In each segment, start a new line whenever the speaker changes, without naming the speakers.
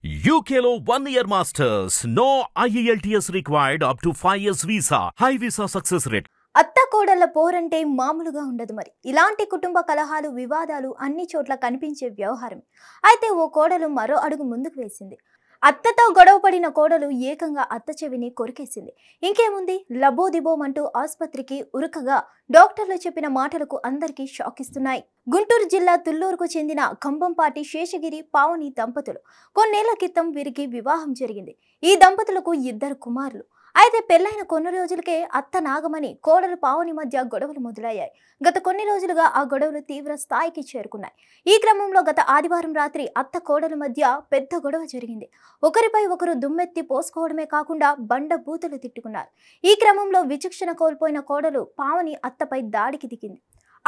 UKలో 1 year masters. No IELTS required up to 5 years visa. High visa success rate.
అత్త కోడళ్ల పోరంటే మామూలుగా ఉండదు. మరి ఇలాంటి కుటుంబ కలహాలు వివాదాలు అన్ని చోట్ల కనిపించే వ్యవహారం. అయితే ఓ కోడలు మరో అడుగు ముందుకు వేసింది. అత్తతో గొడవపడిన కోడలు ఏకంగా అత్త చెవిని కొరికేసింది. ఇంకేముంది, లబోదిబోమంటూ ఆసుపత్రికి ఉరకగా డాక్టర్లు చెప్పిన మాటలకు అందరికీ షాక్ ఇస్తున్నాయి. గుంటూరు జిల్లా తుళ్లూరుకు చెందిన కంబంపాటి శేషగిరి పావని దంపతులు. కొన్నేళ్ల క్రితం వీరికి వివాహం జరిగింది. ఈ దంపతులకు 2 కుమారులు. అయితే పెళ్లైన కొన్ని రోజులకే అత్త నాగమణి కోడలు పావని మధ్య గొడవలు మొదలయ్యాయి. గత కొన్ని రోజులుగా ఆ గొడవలు తీవ్ర స్థాయికి చేరుకున్నాయి. ఈ క్రమంలో గత ఆదివారం రాత్రి అత్త కోడల మధ్య పెద్ద గొడవ జరిగింది. ఒకరిపై ఒకరు దుమ్మెత్తి పోసుకోవడమే కాకుండా బండ బూతులు తిట్టుకున్నారు. ఈ క్రమంలో విచక్షణ కోల్పోయిన కోడలు పావని అత్తపై దాడికి దిగింది.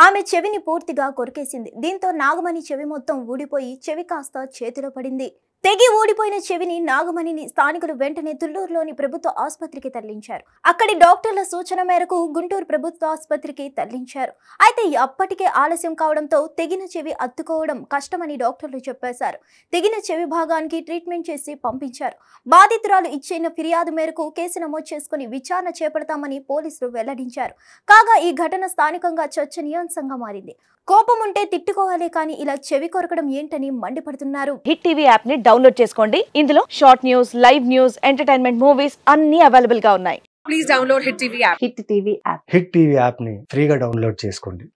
ఆమె చెవిని పూర్తిగా కొరికేసింది. దీంతో నాగమణి చెవి మొత్తం ఊడిపోయి చెవి కాస్త చేతిలో పడింది. తెగి ఊడిపోయిన చెవిని నాగమణిని స్థానికులు వెంటనే తుళ్లూరులోని ప్రభుత్వ ఆసుపత్రికి తరలించారు. అక్కడి డాక్టర్ల సూచన మేరకు గుంటూరు ప్రభుత్వ ఆసుపత్రికి తరలించారు. అయితే అప్పటికే ఆలస్యం కావడంతో తెగిన చెవి అత్తుకోవడం కష్టమని డాక్టర్లు చెప్పేశారు. తెగిన చెవి భాగానికి ట్రీట్మెంట్ చేసి పంపించారు. బాధితురాలు ఇచ్చిన ఫిర్యాదు మేరకు కేసు నమోదు చేసుకుని విచారణ చేపడతామని పోలీసులు వెల్లడించారు. కాగా ఈ ఘటన స్థానికంగా చర్చనీయాంశంగా మారింది. కోపం ఉంటే తిట్టుకోవాలి, కానీ ఇలా చెవి కొరకడం ఏంటని మండిపడుతున్నారు.
హిట్ టీవీ యాప్ ని డౌన్లోడ్ చేసుకోండి. ఇందులో short news, live news, entertainment movies అన్ని అవైలబుల్ గా ఉన్నాయి.
Please download Hit TV app.
Hit TV app
hit TV యాప్ని ఫ్రీగా డౌన్లోడ్ చేసుకోండి.